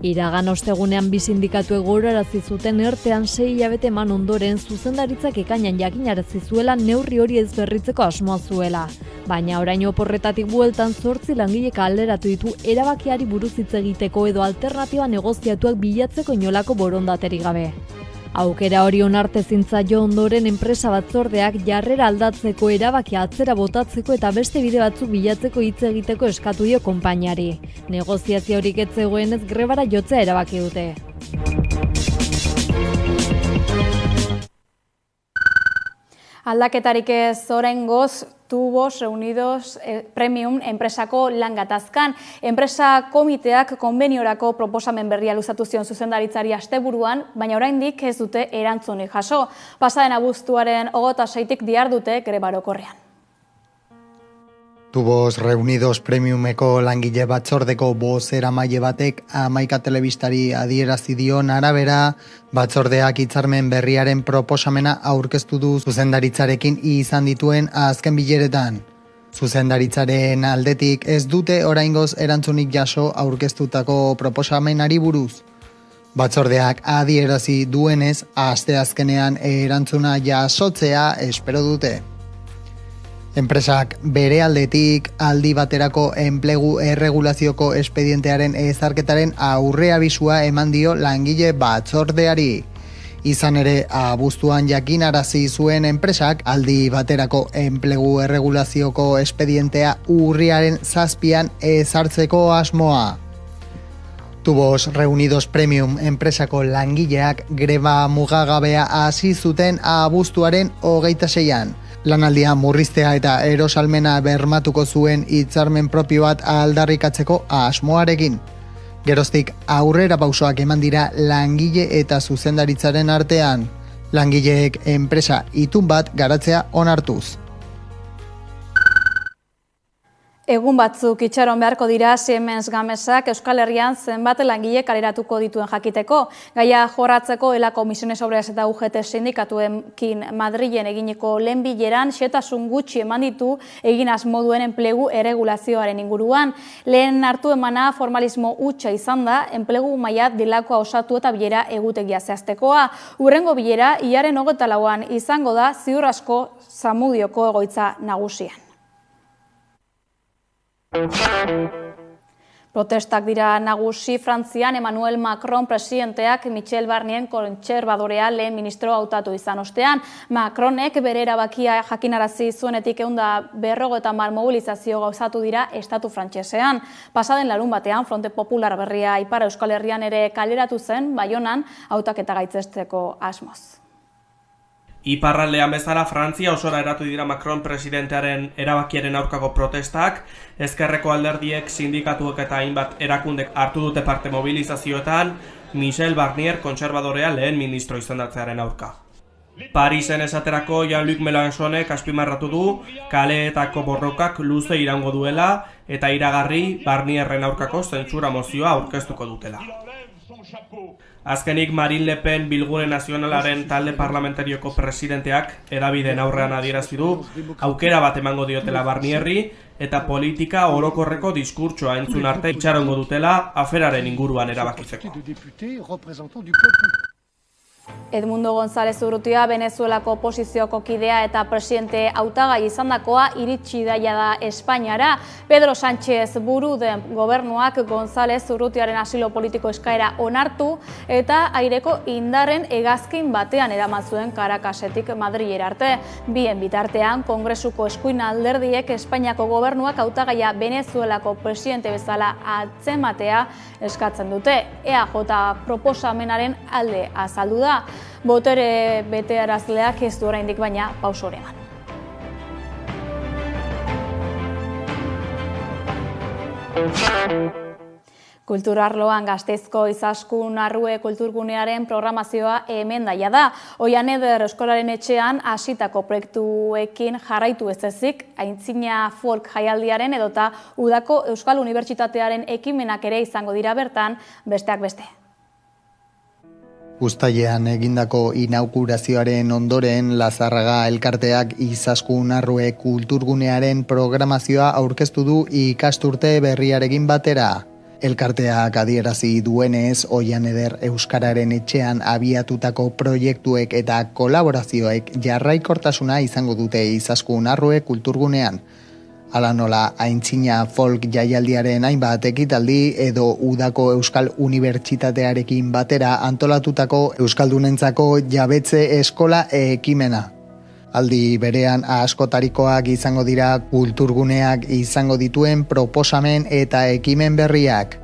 Iragan ostegunean bi sindikatuek gogorarazi zuten ertean 6 hilabete eman ondoren zuzendaritzak ekainean jakinarazi zuela neurri hori ez berritzeko asmoa zuela. Baina orain oporretatik bueltan 8 langile kaleratu ditu erabakiari buruz hitz egiteko edo alternatiba negoziatuak bilatzeko inolako borondaterik gabe. Aukera hori onartezintza jo ondoren enpresa batzordeak jarrera aldatzeko erabakia atzera botatzeko eta beste bide batzuk bilatzeko hitz egiteko eskatu dio konpainiari. Negoziaziorik ez zegoenez grebara jotzea erabaki dute. Aldaketarik ez oraingoz Tubos Reunidos Premium enpresako lan gatazkan. Enpresa komiteak konbeniorako proposamen berria luzatu zion zuzendaritzari asteburuan, baina oraindik ez dute erantzunik jaso. Pasaden abuztuaren 26tik dihardute greba orokorrean. Tubos Reunidos Premiumeko langile batzordeko bozeramaile batek Hamaika telebistari adierazi dion arabera, batzordeak hitzarmen berriaren proposamena aurkeztu du zuzendaritzarekin izan dituen azken bileretan. Zuzendaritzaren aldetik ez dute oraingoz erantzunik jaso aurkeztutako proposamenari buruz. Batzordeak adierazi duenez, asteazkenean erantzuna jasotzea espero dute. Enpresak bere aldetik aldi baterako enplegu erregulazioko espedientearen ezarketaren aurreabisua eman dio langile batzordeari. Izan ere, abuztuan jakinarazi zuen enpresak aldi baterako enplegu erregulazioko espedientea urriaren 7 ezartzeko asmoa. Tubos Reunidos Premium enpresako langileak greba mugagabea hasi zuten abuztuaren 26an. Lanaldia murriztea eta erosalmena bermatuko zuen hitzarmen propio bat aldarrikatzeko asmoarekin. Geroztik aurrera pausoak eman dira langile eta zuzendaritzaren artean. Langileek enpresa itun bat garatzea onartuz. Egun batzuk itxaron beharko dira Siemens Gamesak Euskal Herrian zenbat langile kaleratuko dituen jakiteko. Gaia jorratzeko ELA Comisiones Obreras eta UGT sindikatuekin Madrilen eginiko lehen bileran xehetasun gutxi eman ditu egin asmo duen enplegu erregulazioaren inguruan. Lehen hartu emana formalismo hutsa izan da, enplegu maila delakoa osatu eta bilera egutegia zehaztekoa. Hurrengo bilera hilaren 24an izango da ziur asko Zamudioko egoitza nagusian. Protestak dira nagusi Frantzian. Emmanuel Macron presidenteak Michel Barnier kontserbadorea lehen ministro hautatu izan ostean. Macronek bere erabakia jakinarazi zuenetik 150 mobilizazio gauzatu dira estatu frantsesean. Pasaden larunbatean Fronte Popular berria Ipar Euskal Herrian ere kaleratu zen Baionan hautaketa gaitzesteko asmoz. Iparraldean bezala Frantzia osora eratu dira Macron presidentearen erabakiaren aurkako protestak, ezkerreko alderdiek, sindikatuek eta hainbat erakundek hartu dute parte mobilizazioetan, Michel Barnier kontserbadorea lehen ministro izendatzearen aurka. Parisen esaterako Jean-Luc Mélenchonek azpimarratu du kaleetako borrokak luze iraungo duela eta iragarri Barnierren aurkako zentsura mozioa aurkeztuko dutela. Azkenik Marine Le Pen Bilgune Nazionalaren talde parlamentarioko presidenteak hedabideen aurrean adierazi du aukera bat emango diotela Barnierri eta politika orokorreko diskurtsoa entzun arte itxarongo dutela aferaren inguruan erabakitzeko. Edmundo González Urrutia, Venezuelako oposizioko kidea eta presidente hautagai izandakoa iritsi daia da Espainiara. Pedro Sánchez buru den gobernuak González Urrutiaren asilo politiko eskaera onartu eta aireko indarren hegazkin batean eraman zuen Caracasetik Madrilera arte. Bien bitartean, Kongresuko eskuin alderdiek Espainiako gobernuak hautagaia Venezuelako presidente bezala atzematea eskatzen dute. EAJ proposamenaren alde azaldu da. Botere betearazleak ez du oraindik baina pauso eman. Kulturarloan Gasteizko Izaskun Arrue kulturgunearen programazioa hemen daia da. Oian Eder Euskararen etxean hasitako proiektuekin jarraitu ez ezik, Aintzina Folk jaialdiaren edota Udako Euskal Unibertsitatearen ekimenak ere izango dira bertan, besteak beste. Uztailean egindako inaugurazioaren ondoren Lazarraga elkarteak Izaskun Arrue kulturgunearen programazioa aurkeztu du ikasturte berriarekin batera. Elkarteak adierazi duenez, Oian Eder Euskararen etxean abiatutako proiektuek eta kolaborazioek jarraikortasuna izango dute Izaskun Arrue kulturgunean. Hala nola, Aintzina Folk jaialdiaren hainbat ekitaldi edo Udako Euskal Unibertsitatearekin batera antolatutako Euskaldunentzako jabetze eskola ekimena. Aldi berean askotarikoak izango dira kulturguneak izango dituen proposamen eta ekimen berriak.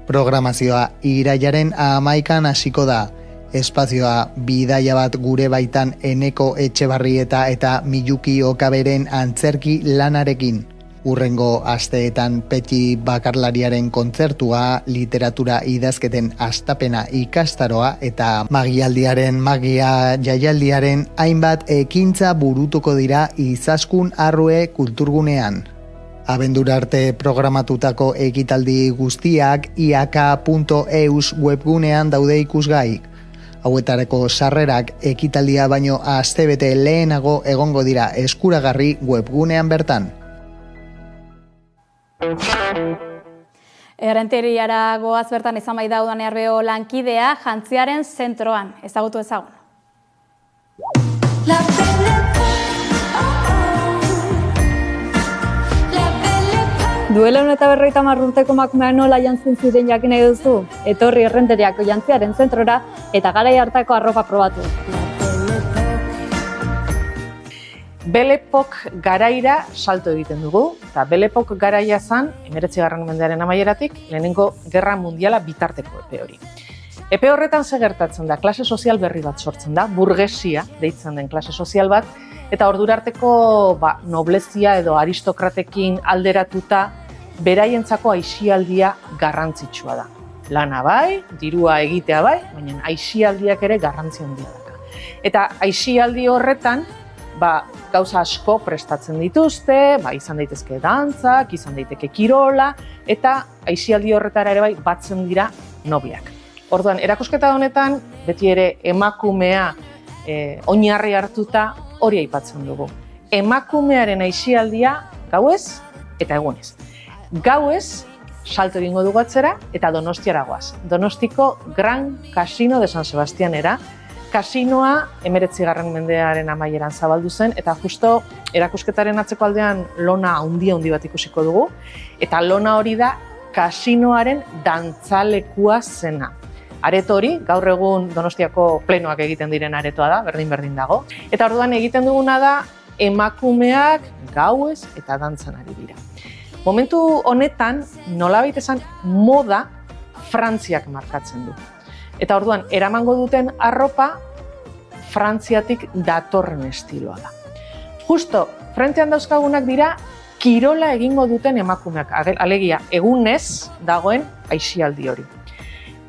Programazioa irailaren 11an hasiko da. Espazioa bidaia bat gure baitan Eneko Etxebarrieta eta Miluki Okaberen antzerki lanarekin. Urrengo asteetan Peti Bakarlariaren kontzertua, literatura idazketen astapena ikastaroa eta magialdiaren magia jaialdiaren hainbat ekintza burutuko dira Izaskun Arrue kulturgunean. Abendura arte programatutako ekitaldi guztiak iak.eus webgunean daude ikusgai. Hauetarako sarrerak ekitaldia baino astebete lehenago egongo dira eskuragarri webgunean bertan. Errenteriara goaz bertan izan bai da Udan Earbeo lankidea jantziaren zentroan. Ezagutu ezagun. Duela 150 urteko emakumeak nola jantzen ziren jakin nahi duzu? Etorri Errenteriako jantziaren zentrora eta garai hartako arropa probatu. Belle Époque garaira salto egiten dugu, eta Belle Époque garaia zen, 19. mendearen amaieratik, lehenengo gerra mundiala bitarteko epe hori. Epe horretan ze gertatzen da, klase sozial berri bat sortzen da, burgesia deitzen den klase sozial bat, eta ordura arteko noblezia edo aristokratekin alderatuta beraientzako aisialdia garrantzitsua da. Lana bai, dirua egitea bai, baina aisialdiak ere garrantzi handia da. Eta aisialdi horretan, gauza asko prestatzen dituzte, izan daitezke dantzak, izan daiteke kirola, eta aisialdi horretara ere bai batzen dira nobleak. Orduan, erakusketa honetan, beti ere emakumea oinarri hartuta hori aipatzen dugu. Emakumearen aisialdia gauez eta egunez. Gauez, salto egingo dugu atzera eta Donostiara goaz. Donostiko Gran Casino de San Sebastianera. Kasinoa 19. mendearen amaieran zabaldu zen, eta justo erakusketaren atzeko aldean lona handi bat ikusiko dugu, eta lona hori da kasinoaren dantzalekua zena. Areto hori, gaur egun Donostiako plenoak egiten diren aretoa da, berdin dago. Eta orduan egiten duguna da, emakumeak gauez eta dantzan ari dira. Momentu honetan, nolabait esan moda Frantziak markatzen du. Eta orduan, eramango duten arropa Frantziatik datorren estiloa da. Justo, frentean dauzkagunak dira, kirola egingo duten emakumeak, alegia egunez dagoen aisialdi hori.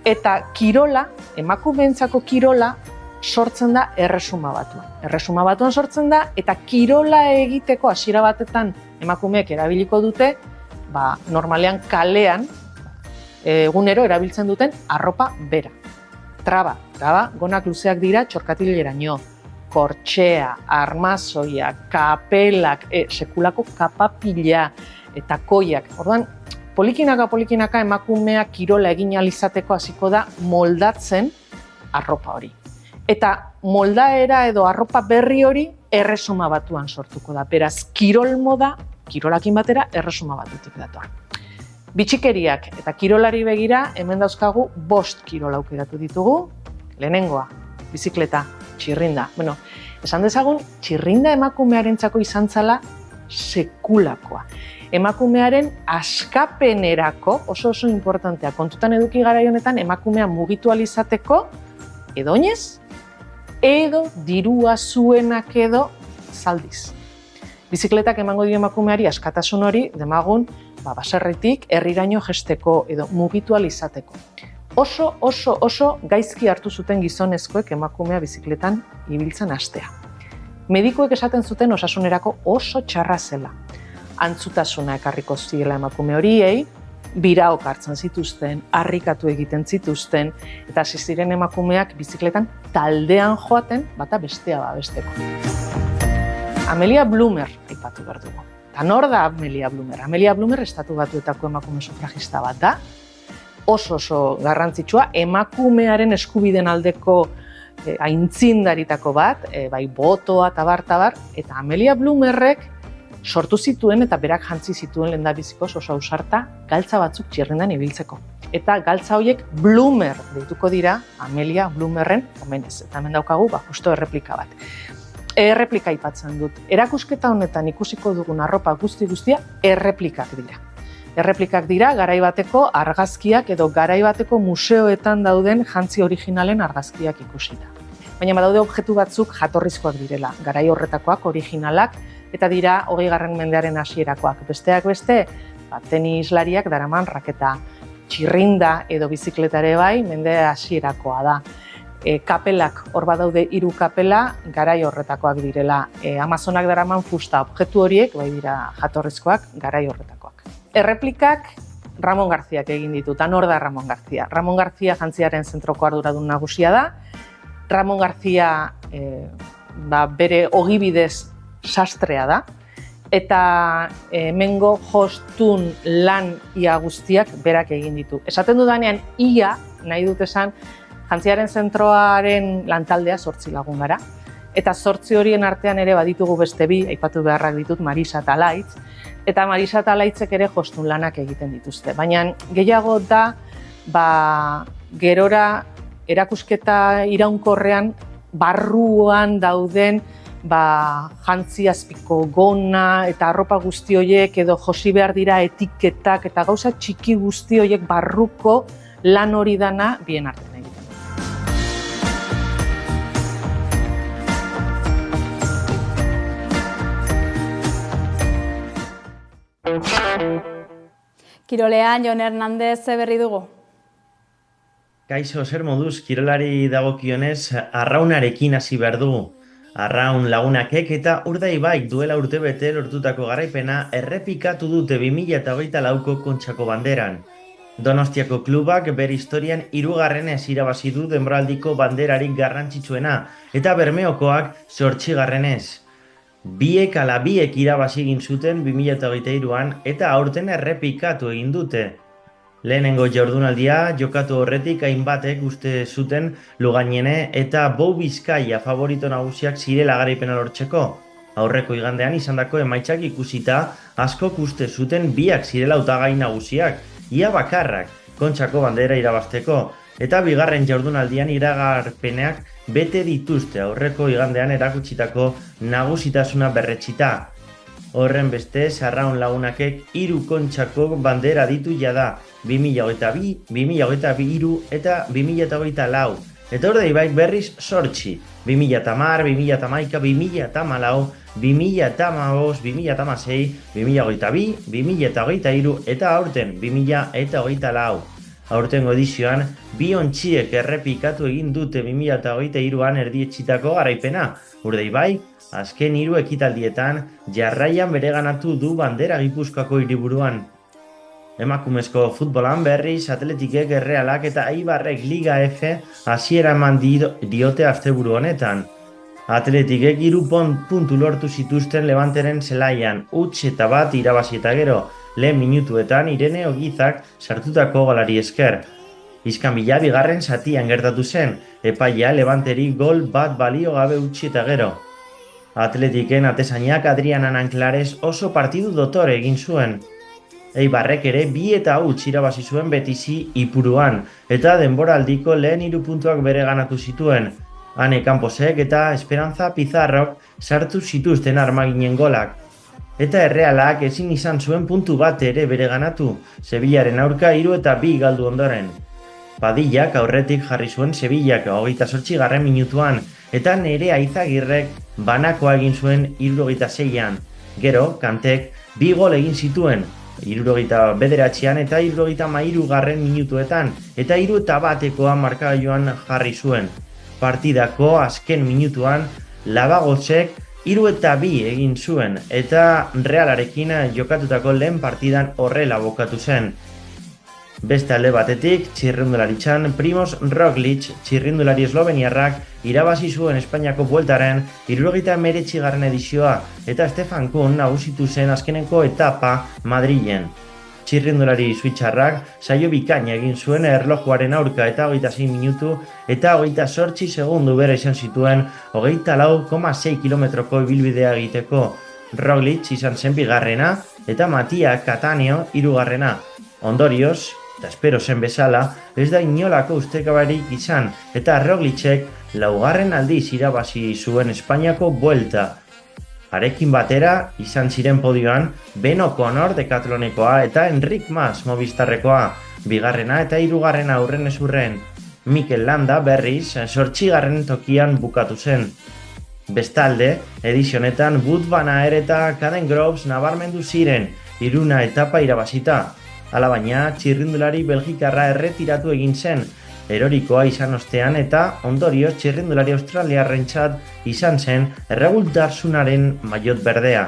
Eta kirola, emakumeentzako kirola, sortzen da Erresuma Batuan. Erresuma Batuan sortzen da, eta kirola egiteko hasiera batetan emakumeek erabiliko dute, normalean kalean, egunero erabiltzen duten arropa bera. Traba, gonak luzeak dira txorkatileraino, kortxea, armazoia, kapelak, sekulako kapapila eta koiak. Orduan, polikinaka emakumeak kirola egin ahal izateko hasiko da moldatzen arropa hori. Eta moldaera edo arropa berri hori Erresuma Batuan sortuko da. Beraz, kirol moda, kirolakin batera Erresuma Batutik dator. Bitxikeriak eta kirolari begira, hemen dauzkagu 5 kirol aukeratu ditugu. Lehenengoa, bizikleta, txirrinda. Bueno, esan dezagun, txirrinda emakumearentzako izan zala sekulakoa. Emakumearen askapenerako oso importantea. Kontutan eduki garai honetan emakumea mugitu ahal izateko edo oinez, edo dirua zuenak edo zaldiz. Bizikletak emango dio emakumeari askatasun hori, demagun, baserritik herriraino jesteko edo mugitu ahal izateko. Oso gaizki hartu zuten gizonezkoek emakumea bizikletan ibiltzen hastea. Medikuek esaten zuten osasunerako oso txarra zela. Antzutasuna ekarriko ziela emakume horiei, biraok hartzen zituzten, harrikatu egiten zituzten, eta hasi ziren emakumeak bizikletan taldean joaten, bata bestea babesteko. Amelia Bloomer aipatu behar dugu. Eta nor da Amelia Bloomer? Amelia Bloomer Estatu Batuetako emakume sufragista bat da, oso garrantzitsua, emakumearen eskubiden aldeko aintzindaritako bat, bai botoa eta bar, eta Amelia Bloomerrek sortu zituen eta berak jantzi zituen lehendabizikoz oso ausarta galtza batzuk txirrindan ibiltzeko. Eta galtza horiek Bloomer deituko dira Amelia Bloomerren omenez. Eta hemen daukagu, justo erreplika bat. Erreplika aipatzen dut. Erakusketa honetan ikusiko dugun arropa guztia erreplikak dira. Erreplikak dira garai bateko argazkiak edo garai bateko museoetan dauden jantzi originalen argazkiak ikusita. Baina badaude objektu batzuk jatorrizkoak direla, garai horretakoak originalak, eta dira 20. mendearen hasierakoak. Besteak beste, tenislariak daraman raketa, txirrinda edo bizikletare bai, mende hasierakoa da. Kapelak, hor badaude 3 kapela, garai horretakoak direla. Amazonak daraman fusta objektu horiek, bai dira jatorrizkoak, garai horretakoak. Erreplikak Ramon Garziak egin ditu, eta nor da Ramon Garzia? Ramon Garzia jantziaren zentroko arduradun nagusia da. Ramon Garzia bere ogibidez sastrea da, eta hemengo jostun lan ia guztiak berak egin ditu. Esaten dudanean ia, nahi dut esan, Jantziaren zentroaren lantaldea 8 lagun gara. Eta 8 horien artean ere baditugu beste bi, aipatu beharrak ditut, Marisa eta Laitz. Eta Marisa eta Laitzek ere jostun lanak egiten dituzte. Baina gehiago da, gerora erakusketa iraunkorrean barruan dauden jantzi azpiko gona eta arropa guzti horiek edo josi behar dira etiketak eta gauza txiki guzti horiek barruko lan hori dana bien artean egiten. Kirolean, Jon Hernandez berri dugu. Kaixo, zer moduz, kirolari dagokionez arraunarekin hasi behar dugu. Arraun lagunakek eta Urdaibaik duela urtebete lortutako garaipena errepikatu dute 2024ko Kontxako banderan. Donostiako klubak bere historian 3. irabazi du denboraldiko banderarik garrantzitsuena eta Bermeokoak 8. Biek ala biek irabazi egin zuten 2023an eta aurten errepikatu egin dute. Lehenengo jardunaldia jokatu horretik hainbatek uste zuten Lugainene eta Bou Bizkaia favorito nagusiak zirela garaipena lortzeko. Aurreko igandean izandako emaitzak ikusita askok uste zuten biak zirela hautagai nagusiak, ia bakarrak Kontxako bandera irabazteko, eta bigarren jardunaldian iragarpenak bete dituzte aurreko igandean erakutsitako nagusitasuna berretsita. Horren bestez, arraun lagunakek 3 Kontxako bandera ditu jada, 2022, 2023 eta 2024. Eta Urdaibaik berriz 8, 2010, 2011, 2014, 2015, 2016, 2022, 2023 eta aurten 2024. Aurtengo edizioan, bi ontziek errepikatu egin dute 2023an erdietsitako garaipena. Urdaibaik, azken 3 ekitaldietan jarraian bereganatu du bandera Gipuzkoako hiriburuan. Emakumezko futbolan berriz Atletikek, Errealak eta Eibarrek Liga F hasiera eman diote asteburu honetan. Atletikek 3 puntu lortu zituzten Levanteren zelaian, huts eta bat irabazi eta gero, lehen minutuetan Irene Ogizak sartutako golari esker. Iskanbila bigarren zatian gertatu zen, epaia Levanteri gol bat balio gabe utzi eta gero. Atletiken atezainak Adriana Nanclares oso partidu dotore egin zuen. Eibarrek ere 2 eta huts irabazi zuen Betizi Ipuruan, eta denboraldiko lehen 3 puntuak bereganatu zituen. Ane Camposek eta Esperanza Pizarrok sartu zituzten armaginen golak. Eta Errealak ezin izan zuen puntu bat ere bereganatu, Sevillaren aurka 3 eta 2 galdu ondoren. Padillak aurretik jarri zuen Sevillak 28. minutuan, eta Nerea Izagirrek banakoa egin zuen 76an. Gero, Kantek 2 gol egin zituen, 79an eta 73. minutuetan, eta 3 eta batekoa markagailuan jarri zuen. Partidako azken minutuan Labagosek 3 eta 2 egin zuen, eta Realarekin jokatutako lehen partidan horrela bokatu zen. Beste alde batetik, txirrindularitzan Primoz Roglic, txirrindulari esloveniarrak, irabazi zuen Espainiako bueltaren 79. edizioa, eta Stefan Kuhn nagusitu zen azkeneko etapa Madrilen. Txirrindulari suitzarrak saio bikaina egin zuen erlojuaren aurka eta 26 minutu eta 28 segundu bera izan zituen 24,6 kilometroko ibilbidea egiteko. Roglic izan zen bigarrena eta Mattia Cattaneo 3. Ondorioz, eta espero zen bezala, ez da inolako ustekabarik izan, eta Roglicek 4. aldiz irabazi zuen Espainiako buelta. Harekin batera, izan ziren podioan, Ben O'Connor dekatlonekoa eta Enric Mas Movistarrekoa, 2. eta 3. aurren ezurren. Mikel Landa berriz 8. tokian bukatu zen. Bestalde, edizionetan Wout van Aert eta Caden Groves nabarmendu ziren, 3. etapa irabazita. Alabaina, txirrindulari belgikarra erretiratu egin zen, erorikoa izan ostean eta ondorioz txirrindulari australiarrentzat izan zen erregultasunaren maiot berdea.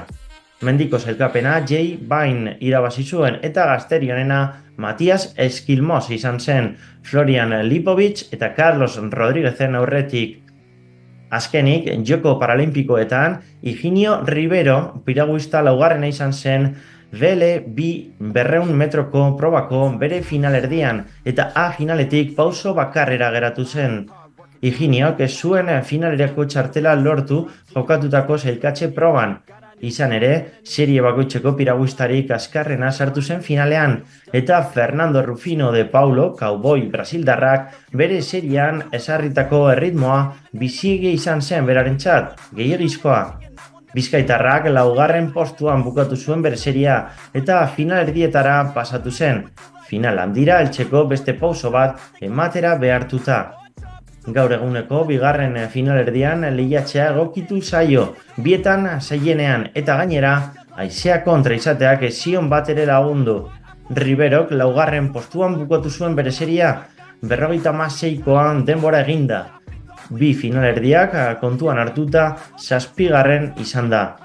Mendiko sailkapena Jay Vine irabazi zuen eta gazterionena Matias Eskilmos izan zen, Florian Lipovic eta Carlos Rodríguezen aurretik. Azkenik, Joko Paralimpikoetan, Higinio Rivero piraguista laugarrena izan zen BL2 200 metroko probako bere finalerdian eta A finaletik pauso bakarrera geratu zen. Higiniok ez zuen finalerako txartela lortu jokatutako sailkatze proban. Izan ere, serie bakoitzeko piraguistarik azkarrena sartu zen finalean, eta Fernando Rufino de Paulo, cowboy brasildarrak, bere seriean ezarritako erritmoa bizige izan zen berarentzat, gehiagizkoa. Bizkaitarrak laugarren postuan bukatu zuen bere seria eta finalerdietara pasatu zen. Final handira heltzeko beste pauso bat ematera behartuta. Gaur eguneko bigarren finalerdian lehiatzea egokitu zaio, bietan zailenean eta gainera haizea kontra izateak ezion bat ere lagundu. Riverok laugarren postuan bukatu zuen bere seria 56koan denbora eginda. Bi finalerdiak kontuan hartuta 7. izan da.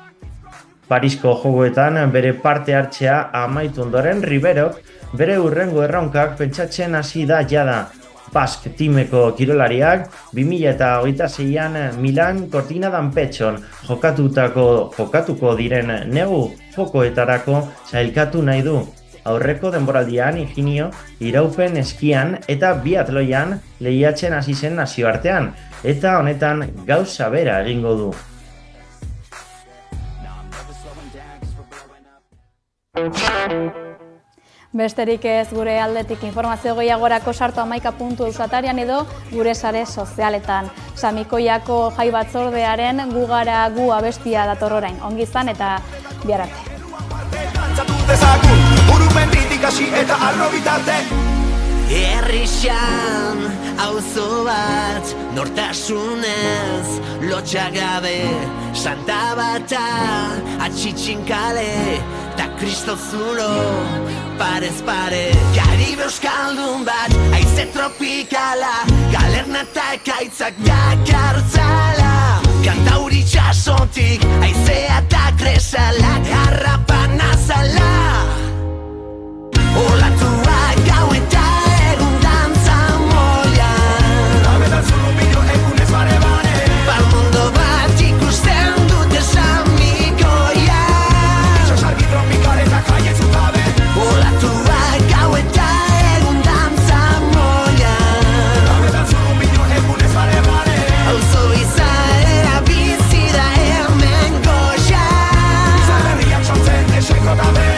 Parisko jogoetan bere parte hartzea amaitu ondoren Riverok bere hurrengo erronkak pentsatzen hasi da jada. Basque timeko kirolariak 2026an Milan Cortina d'Ampezzon jokatuko diren negu jokoetarako sailkatu nahi du. Aurreko denboraldian Higinio iraupen eskian eta biatloian lehiatzen hasi zen nazioartean, eta honetan gauza bera egingo du. Besterik ez gure aldetik informazio gehiagorako sartu 11.eusatarian edo gure sare sozialetan. Samikoiako jai batzordearen gu gara gu abestia dator orain. Ongi izan eta bihar arte. Herrixan auzo bat nortasunez lotxagabe Santa Bata atxitxinkale ta Kristo zulo parez pare Karibe euskaldun bat haize tropikala galerna eta ekaitzak dakartzala Kantauri txasontik haizea eta kresalak harrapan azala Olatuak gau eta egun dantza moian Abetan zuru bideo egunez bare-bare Palmondo bat ikusten dute samikoia Itxasargi tropikal eta kaie zutabe Olatuak gau eta egun dantza moian Abetan zuru bideo egunez bare-bare Auzo izaera bizi da hemen goxa Zaberriak sortzen eseko dabe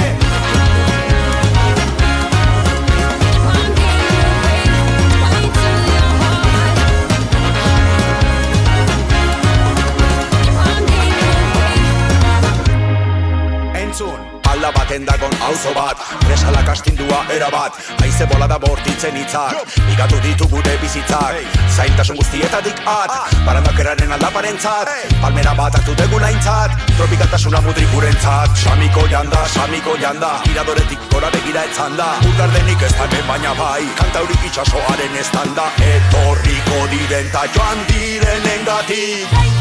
Alda baten dagon auzo bat, presalak astindua erabat Haize bolada bortitzen hitzak, igatu ditu gure bizitzak Zaintasun guztietatik at, barandakeraren aldaparentzat Palmera bat hartu degulaintzat, tropikaltasuna mudrikurentzat Samiko janda, iradoretik gora begira etzanda Urgardenik ez da hemen baina bai, kantaurik itxasoaren estanda Etorriko diren ta joan direnengatik